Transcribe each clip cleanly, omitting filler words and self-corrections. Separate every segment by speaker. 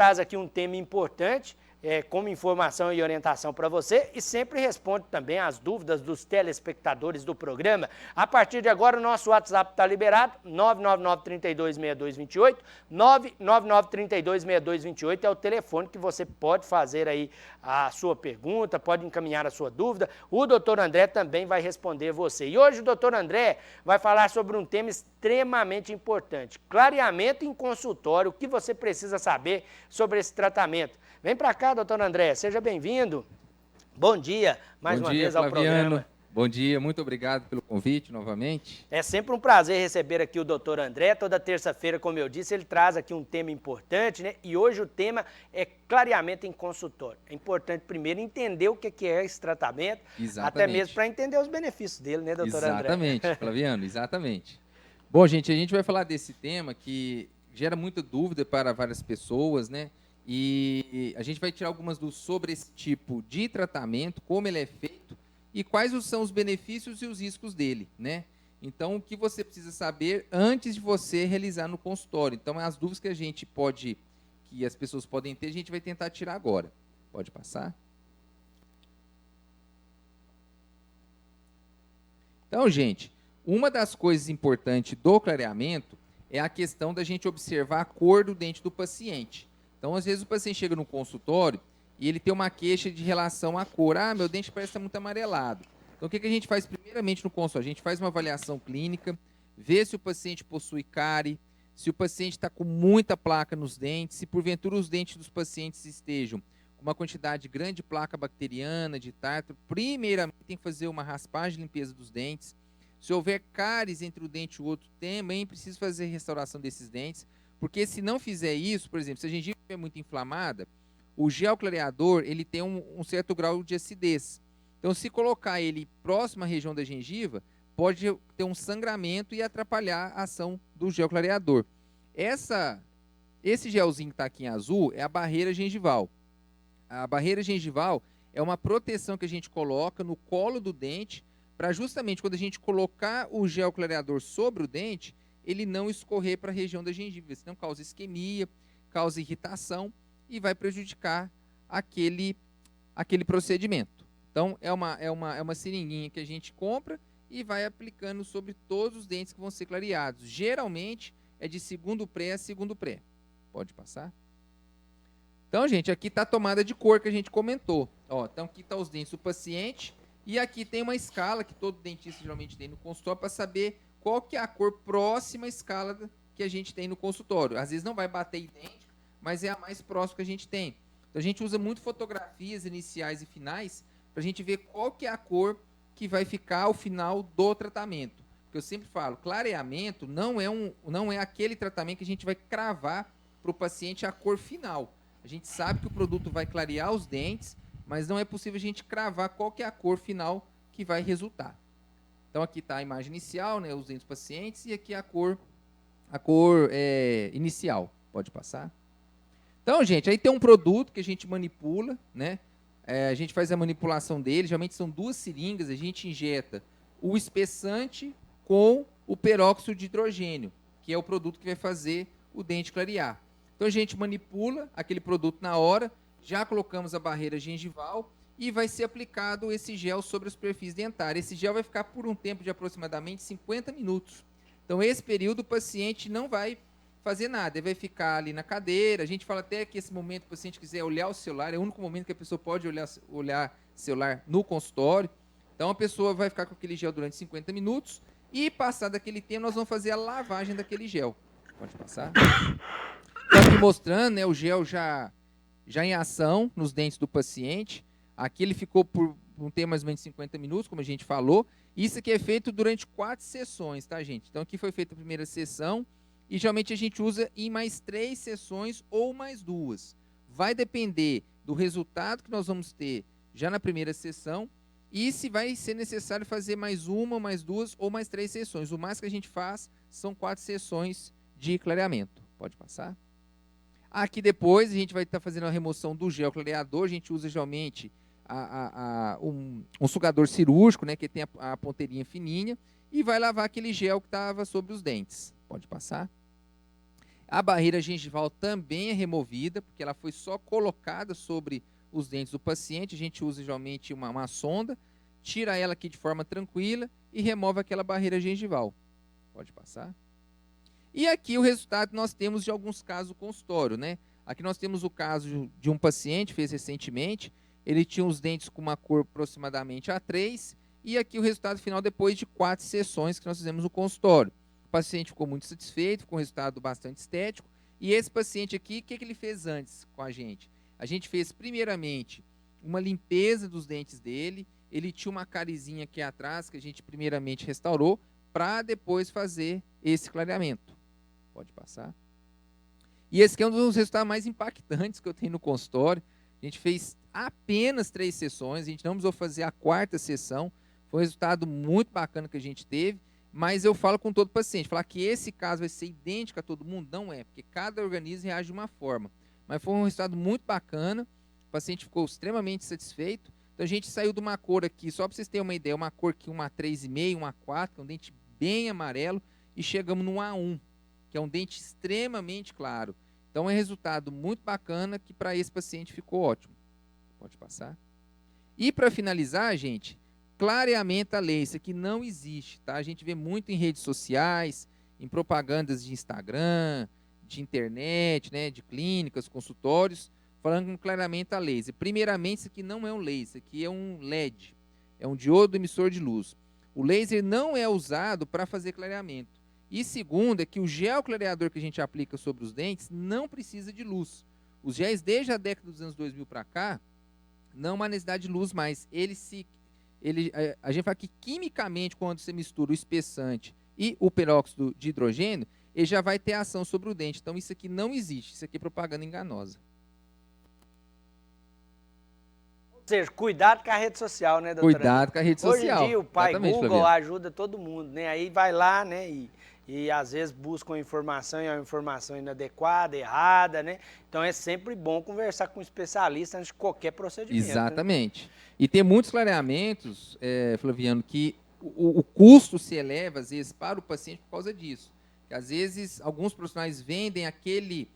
Speaker 1: traz aqui um tema importante, como informação e orientação para você, e sempre responde também as dúvidas dos telespectadores do programa. A partir de agora, o nosso WhatsApp está liberado, 999-326228, 999-326228 é o telefone que você pode fazer aí a sua pergunta, pode encaminhar a sua dúvida. O doutor André também vai responder você. E hoje o doutor André vai falar sobre um tema extremamente importante, clareamento em consultório, o que você precisa saber sobre esse tratamento. Vem para cá, doutor André, seja bem-vindo. Bom dia, mais uma vez ao programa.
Speaker 2: Bom dia, muito obrigado pelo convite novamente.
Speaker 1: É sempre um prazer receber aqui o doutor André. Toda terça-feira, como eu disse, ele traz aqui um tema importante, né? E hoje o tema é clareamento em consultório. É importante primeiro entender o que é esse tratamento, até mesmo para entender os benefícios dele, né, doutor André?
Speaker 2: Exatamente, Flaviano, exatamente. Bom, gente, a gente vai falar desse tema que gera muita dúvida para várias pessoas, né? E a gente vai tirar algumas dúvidas sobre esse tipo de tratamento, como ele é feito e quais são os benefícios e os riscos dele, né? Então, o que você precisa saber antes de você realizar no consultório. Então, as dúvidas que que as pessoas podem ter, a gente vai tentar tirar agora. Pode passar? Então, gente, uma das coisas importantes do clareamento é a questão da gente observar a cor do dente do paciente. Então, às vezes, o paciente chega no consultório e ele tem uma queixa de relação à cor. Ah, meu dente parece estar muito amarelado. Então, o que a gente faz primeiramente no consultório? A gente faz uma avaliação clínica, vê se o paciente possui cárie, se o paciente está com muita placa nos dentes, se porventura os dentes dos pacientes estejam com uma quantidade grande de placa bacteriana, de tártaro. Primeiramente, tem que fazer uma raspagem de limpeza dos dentes. Se houver cáries entre o dente e o outro, também precisa fazer restauração desses dentes. Porque se não fizer isso, por exemplo, se a gengiva é muito inflamada, o gel clareador ele tem um certo grau de acidez. Então, se colocar ele próximo à região da gengiva, pode ter um sangramento e atrapalhar a ação do gel clareador. Esse gelzinho que está aqui em azul é a barreira gengival. A barreira gengival é uma proteção que a gente coloca no colo do dente para justamente quando a gente colocar o gel clareador sobre o dente, ele não escorrer para a região da gengiva, senão causa isquemia, causa irritação e vai prejudicar aquele procedimento. Então, é uma seringuinha que a gente compra e vai aplicando sobre todos os dentes que vão ser clareados. Geralmente, é de segundo pré a segundo pré. Pode passar? Então, gente, aqui está a tomada de cor que a gente comentou. Ó, então, aqui estão os dentes do paciente e aqui tem uma escala que todo dentista geralmente tem no consultório para saber qual que é a cor próxima à escala que a gente tem no consultório. Às vezes não vai bater idêntico, mas é a mais próxima que a gente tem. Então a gente usa muito fotografias iniciais e finais para a gente ver qual que é a cor que vai ficar ao final do tratamento. Porque eu sempre falo, clareamento não é aquele tratamento que a gente vai cravar para o paciente a cor final. A gente sabe que o produto vai clarear os dentes, mas não é possível a gente cravar qual que é a cor final que vai resultar. Então, aqui está a imagem inicial, né, os dentes dos pacientes, e aqui a cor inicial. Pode passar? Então, gente, aí tem um produto que a gente manipula, né? A gente faz a manipulação dele, geralmente são 2 seringas, a gente injeta o espessante com o peróxido de hidrogênio, que é o produto que vai fazer o dente clarear. Então, a gente manipula aquele produto na hora, já colocamos a barreira gengival, e vai ser aplicado esse gel sobre a superfície dentária. Esse gel vai ficar por um tempo de aproximadamente 50 minutos. Então, esse período, o paciente não vai fazer nada, ele vai ficar ali na cadeira. A gente fala até que esse momento, o paciente quiser olhar o celular, é o único momento que a pessoa pode olhar celular no consultório. Então, a pessoa vai ficar com aquele gel durante 50 minutos e, passado aquele tempo, nós vamos fazer a lavagem daquele gel. Pode passar? Estou aqui mostrando, né, o gel já em ação nos dentes do paciente. Aqui ele ficou por um tempo mais ou menos 50 minutos, como a gente falou. Isso aqui é feito durante 4 sessões, tá, gente? Então, aqui foi feita a primeira sessão e geralmente a gente usa em mais 3 sessões ou mais 2. Vai depender do resultado que nós vamos ter já na primeira sessão e se vai ser necessário fazer mais 1, mais 2 ou mais 3 sessões. O mais que a gente faz são 4 sessões de clareamento. Pode passar? Aqui depois a gente vai estar fazendo a remoção do gel clareador. A gente usa geralmente um sugador cirúrgico, né, que tem a ponteirinha fininha, e vai lavar aquele gel que estava sobre os dentes. Pode passar? A barreira gengival também é removida, porque ela foi só colocada sobre os dentes do paciente. A gente usa geralmente uma sonda, tira ela aqui de forma tranquila e remove aquela barreira gengival. Pode passar. E aqui o resultado nós temos de alguns casos consultório, né? Aqui nós temos o caso de um paciente, fez recentemente, ele tinha os dentes com uma cor aproximadamente A3, e aqui o resultado final depois de 4 sessões que nós fizemos no consultório. O paciente ficou muito satisfeito, com um resultado bastante estético, e esse paciente aqui, o que ele fez antes com a gente? A gente fez primeiramente uma limpeza dos dentes dele, ele tinha uma carizinha aqui atrás, que a gente primeiramente restaurou, para depois fazer esse clareamento. Pode passar. E esse aqui é um dos resultados mais impactantes que eu tenho no consultório. A gente fez apenas 3 sessões, a gente não precisou fazer a 4ª sessão. Foi um resultado muito bacana que a gente teve, mas eu falo com todo paciente, falar que esse caso vai ser idêntico a todo mundo, não é, porque cada organismo reage de uma forma. Mas foi um resultado muito bacana, o paciente ficou extremamente satisfeito. Então a gente saiu de uma cor aqui, só para vocês terem uma ideia, uma cor aqui, uma 3,5, uma 4, que é um dente bem amarelo, e chegamos no A1, que é um dente extremamente claro. Então é um resultado muito bacana que para esse paciente ficou ótimo. Pode passar. E para finalizar, gente, clareamento a laser, que não existe, tá? A gente vê muito em redes sociais, em propagandas de Instagram, de internet, né, de clínicas, consultórios, falando com clareamento a laser. Primeiramente, isso aqui não é um laser, isso aqui é um LED, é um diodo emissor de luz. O laser não é usado para fazer clareamento. E segundo, é que o gel clareador que a gente aplica sobre os dentes não precisa de luz. Os géis, desde a década dos anos 2000 para cá, não há uma necessidade de luz mais. A gente fala que quimicamente, quando você mistura o espessante e o peróxido de hidrogênio, ele já vai ter ação sobre o dente. Então isso aqui não existe, isso aqui é propaganda enganosa.
Speaker 1: Ou seja, cuidado com a rede social, né, doutora?
Speaker 2: Cuidado com a rede social.
Speaker 1: Hoje em dia o pai
Speaker 2: Exatamente,
Speaker 1: Google
Speaker 2: Flaviano.
Speaker 1: ajuda todo mundo, né? Aí vai lá, né, e às vezes buscam informação e é uma informação inadequada, errada, né? Então é sempre bom conversar com um especialista antes de qualquer procedimento.
Speaker 2: Exatamente. Né? E tem muitos clareamentos, Flaviano, que o custo se eleva, às vezes, para o paciente por causa disso. Que, às vezes, alguns profissionais vendem aquele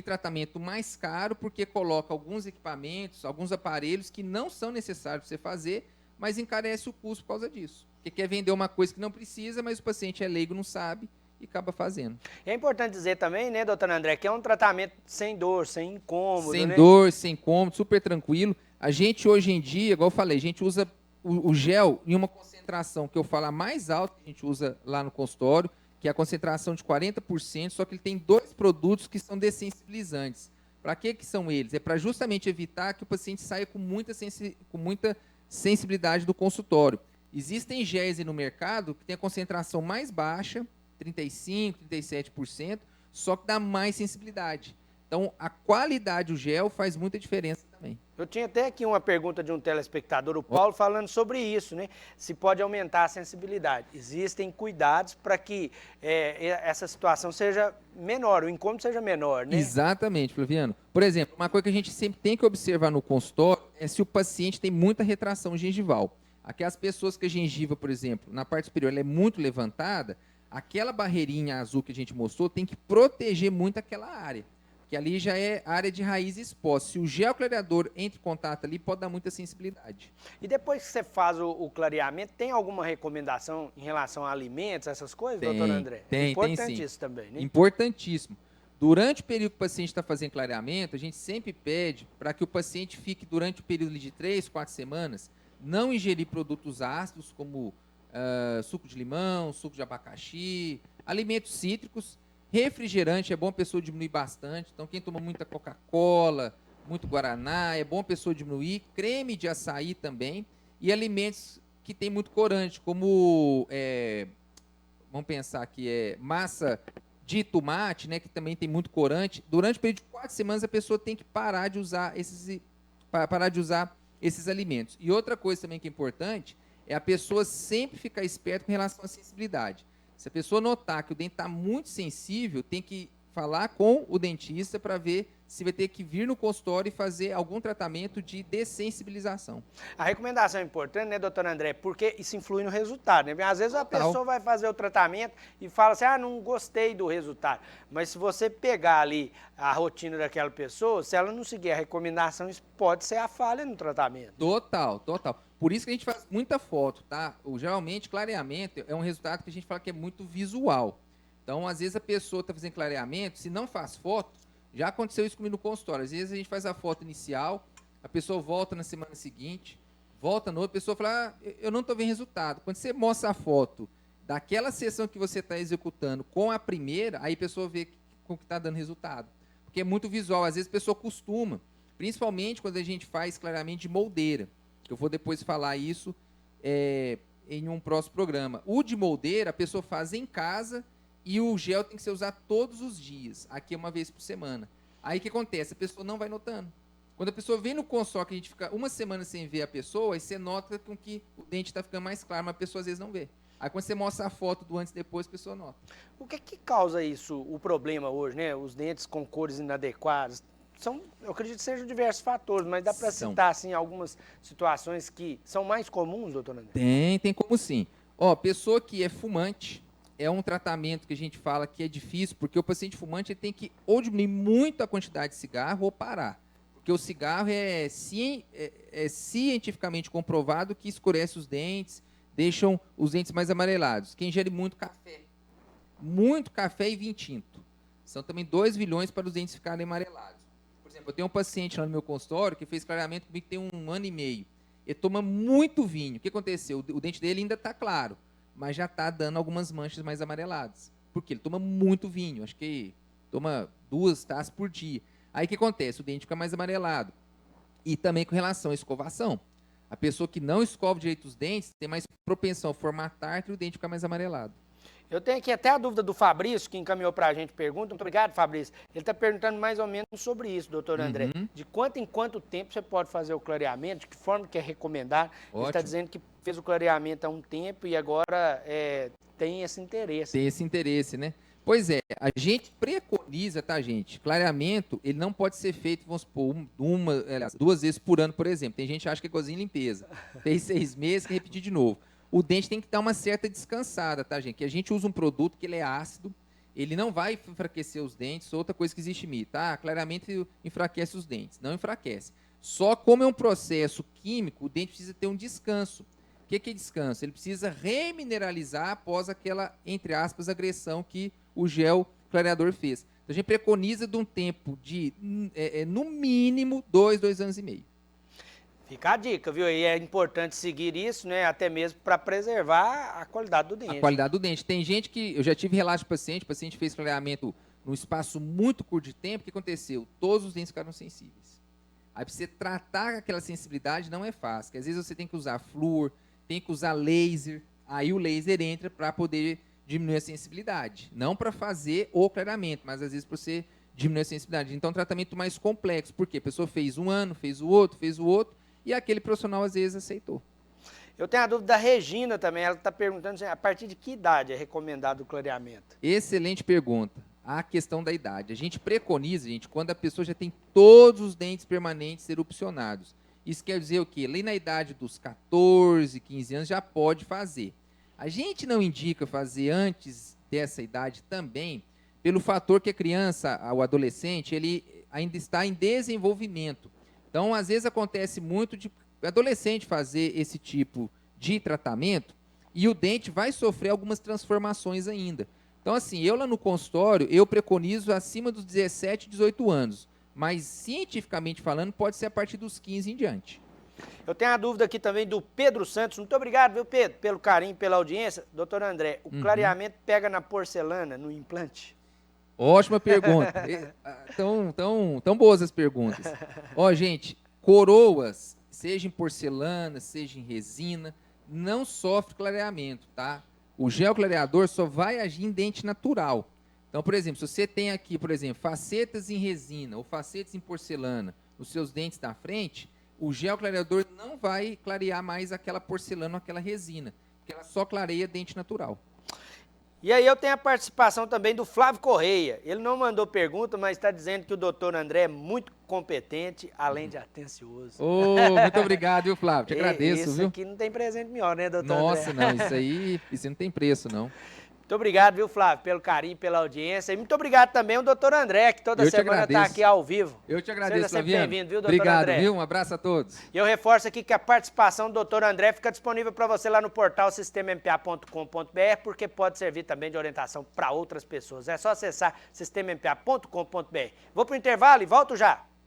Speaker 2: tratamento mais caro porque coloca alguns equipamentos, alguns aparelhos que não são necessários para você fazer, mas encarece o custo por causa disso. Porque quer vender uma coisa que não precisa, mas o paciente é leigo, não sabe e acaba fazendo.
Speaker 1: É importante dizer também, né, doutor André, que é um tratamento sem dor, sem incômodo,
Speaker 2: sem
Speaker 1: né?
Speaker 2: dor, sem incômodo, super tranquilo. A gente, hoje em dia, igual eu falei, a gente usa o gel em uma concentração que eu falo a mais alta que a gente usa lá no consultório, que é a concentração de 40%, só que ele tem 2 produtos que são dessensibilizantes. Para que são eles? É para justamente evitar que o paciente saia com muita sensibilidade do consultório. Existem géis no mercado que tem a concentração mais baixa, 35%, 37%, só que dá mais sensibilidade. Então, a qualidade do gel faz muita diferença também.
Speaker 1: Eu tinha até aqui uma pergunta de um telespectador, o Paulo, falando sobre isso, né? Se pode aumentar a sensibilidade. Existem cuidados para que essa situação seja menor, o incômodo seja menor, né?
Speaker 2: Exatamente, Flaviano. Por exemplo, uma coisa que a gente sempre tem que observar no consultório é se o paciente tem muita retração gengival. Aquelas pessoas que a gengiva, por exemplo, na parte superior ela é muito levantada, aquela barreirinha azul que a gente mostrou tem que proteger muito aquela área. Que ali já é área de raiz exposta. Se o gel clareador entra em contato ali, pode dar muita sensibilidade.
Speaker 1: E depois que você faz o clareamento, tem alguma recomendação em relação a alimentos, essas coisas, doutor André?
Speaker 2: Tem,
Speaker 1: importante
Speaker 2: tem sim.
Speaker 1: Isso também, né?
Speaker 2: Importantíssimo. Durante o período que o paciente está fazendo clareamento, a gente sempre pede para que o paciente fique durante o período de 3, 4 semanas, não ingerir produtos ácidos como suco de limão, suco de abacaxi, alimentos cítricos. Refrigerante, é bom a pessoa diminuir bastante. Então, quem toma muita Coca-Cola, muito Guaraná, é bom a pessoa diminuir. Creme de açaí também. E alimentos que tem muito corante, como, vamos pensar aqui, massa de tomate, né, que também tem muito corante. Durante o período de 4 semanas, a pessoa tem que parar de usar esses alimentos. E outra coisa também que é importante é a pessoa sempre ficar esperta com relação à sensibilidade. Se a pessoa notar que o dente está muito sensível, tem que falar com o dentista para ver se vai ter que vir no consultório e fazer algum tratamento de dessensibilização.
Speaker 1: A recomendação é importante, né, doutor André? Porque isso influi no resultado, né? Às vezes a pessoa vai fazer o tratamento e fala assim, não gostei do resultado. Mas se você pegar ali a rotina daquela pessoa, se ela não seguir a recomendação, isso pode ser a falha no tratamento.
Speaker 2: Total. Por isso que a gente faz muita foto, tá? Geralmente, clareamento é um resultado que a gente fala que é muito visual. Então, às vezes a pessoa está fazendo clareamento, se não faz foto, já aconteceu isso comigo no consultório. Às vezes a gente faz a foto inicial, a pessoa volta na semana seguinte, volta no outro, a pessoa fala, eu não estou vendo resultado. Quando você mostra a foto daquela sessão que você está executando com a primeira, aí a pessoa vê com que está dando resultado. Porque é muito visual, às vezes a pessoa costuma, principalmente quando a gente faz clareamento de moldeira, que eu vou depois falar isso em um próximo programa. O de moldeira, a pessoa faz em casa, e o gel tem que ser usado todos os dias, aqui uma vez por semana. Aí o que acontece? A pessoa não vai notando. Quando a pessoa vem no consultório, que a gente fica uma semana sem ver a pessoa, aí você nota com que o dente está ficando mais claro, mas a pessoa às vezes não vê. Aí quando você mostra a foto do antes e depois, a pessoa nota.
Speaker 1: O que causa isso, o problema hoje, né? Os dentes com cores inadequadas? Eu acredito que sejam diversos fatores, mas dá para citar assim, algumas situações que são mais comuns, doutor André?
Speaker 2: Tem como sim. Pessoa que é fumante, é um tratamento que a gente fala que é difícil, porque o paciente fumante ele tem que ou diminuir muito a quantidade de cigarro ou parar. Porque o cigarro é cientificamente comprovado que escurece os dentes, deixam os dentes mais amarelados. Quem ingere muito café e vinho tinto, são também 2 vilões para os dentes ficarem amarelados. Por exemplo, eu tenho um paciente lá no meu consultório que fez clareamento comigo tem 1 ano e meio. Ele toma muito vinho. O que aconteceu? O dente dele ainda está claro, mas já está dando algumas manchas mais amareladas. Porque ele toma muito vinho, acho que toma 2 taças por dia. Aí o que acontece? O dente fica mais amarelado. E também com relação à escovação. A pessoa que não escova direito os dentes tem mais propensão a formar tártaro e o dente fica mais amarelado.
Speaker 1: Eu tenho aqui até a dúvida do Fabrício, que encaminhou para a gente pergunta. Muito obrigado, Fabrício. Ele está perguntando mais ou menos sobre isso, doutor André. De quanto em quanto tempo você pode fazer o clareamento? De que forma que é recomendado? Ele está dizendo que fez o clareamento há um tempo e agora tem esse interesse.
Speaker 2: Tem esse interesse, né? Pois é, a gente preconiza, tá, gente? Clareamento, ele não pode ser feito, vamos supor, 2 vezes por ano, por exemplo. Tem gente que acha que é cozinha e limpeza. Fez 6 meses, quer repetir de novo. O dente tem que dar uma certa descansada, tá, gente? Que a gente usa um produto que ele é ácido, ele não vai enfraquecer os dentes. Outra coisa que existe mito, tá? Clareamento enfraquece os dentes. Não enfraquece. Só como é um processo químico, o dente precisa ter um descanso. O que é descanso? Ele precisa remineralizar após aquela, entre aspas, agressão que o gel clareador fez. Então, a gente preconiza de um tempo de, no mínimo, 2 anos e meio.
Speaker 1: Fica a dica, viu? E é importante seguir isso, né? Até mesmo para preservar a qualidade do dente.
Speaker 2: A qualidade do dente. Tem gente que... Eu já tive relato de paciente, o paciente fez clareamento num espaço muito curto de tempo. O que aconteceu? Todos os dentes ficaram sensíveis. Aí, para você tratar aquela sensibilidade, não é fácil. Porque, às vezes, você tem que usar flúor, tem que usar laser. Aí, o laser entra para poder diminuir a sensibilidade. Não para fazer o clareamento, mas, às vezes, para você diminuir a sensibilidade. Então, é um tratamento mais complexo. Por quê? A pessoa fez um ano, fez o outro, e aquele profissional, às vezes, aceitou.
Speaker 1: Eu tenho a dúvida da Regina também. Ela está perguntando a partir de que idade é recomendado o clareamento?
Speaker 2: Excelente pergunta. A questão da idade. A gente preconiza, gente, quando a pessoa já tem todos os dentes permanentes erupcionados. Isso quer dizer o quê? Ali na idade dos 14, 15 anos já pode fazer. A gente não indica fazer antes dessa idade também, pelo fator que a criança, o adolescente, ele ainda está em desenvolvimento. Então, às vezes acontece muito de adolescente fazer esse tipo de tratamento e o dente vai sofrer algumas transformações ainda. Então, assim, eu lá no consultório, eu preconizo acima dos 17, 18 anos. Mas, cientificamente falando, pode ser a partir dos 15 em diante.
Speaker 1: Eu tenho a dúvida aqui também do Pedro Santos. Muito obrigado, viu, Pedro, pelo carinho, pela audiência. Doutor André, o clareamento pega na porcelana, no implante?
Speaker 2: Ótima pergunta. Tão boas as perguntas. Gente, coroas, seja em porcelana, seja em resina, não sofre clareamento, tá? O gel clareador só vai agir em dente natural. Então, por exemplo, se você tem aqui, por exemplo, facetas em resina ou facetas em porcelana nos seus dentes da frente, o gel clareador não vai clarear mais aquela porcelana ou aquela resina, porque ela só clareia dente natural.
Speaker 1: E aí eu tenho a participação também do Flávio Correia. Ele não mandou pergunta, mas está dizendo que o doutor André é muito competente, além de atencioso.
Speaker 2: Muito obrigado, viu, Flávio? Te agradeço,
Speaker 1: isso
Speaker 2: viu?
Speaker 1: Isso aqui não tem presente melhor, né, doutor
Speaker 2: Nossa,
Speaker 1: André?
Speaker 2: não, isso não tem preço, não.
Speaker 1: Muito obrigado, viu, Flávio, pelo carinho, pela audiência. E muito obrigado também ao doutor André, que toda semana está aqui ao vivo.
Speaker 2: Eu te agradeço,
Speaker 1: Seja sempre
Speaker 2: Flaviano.
Speaker 1: bem-vindo, viu, doutor
Speaker 2: Obrigado,
Speaker 1: André?
Speaker 2: viu? Um abraço a todos.
Speaker 1: E eu reforço aqui que a participação do doutor André fica disponível para você lá no portal sistemampa.com.br, porque pode servir também de orientação para outras pessoas. É só acessar sistemampa.com.br. Vou para o intervalo e volto já.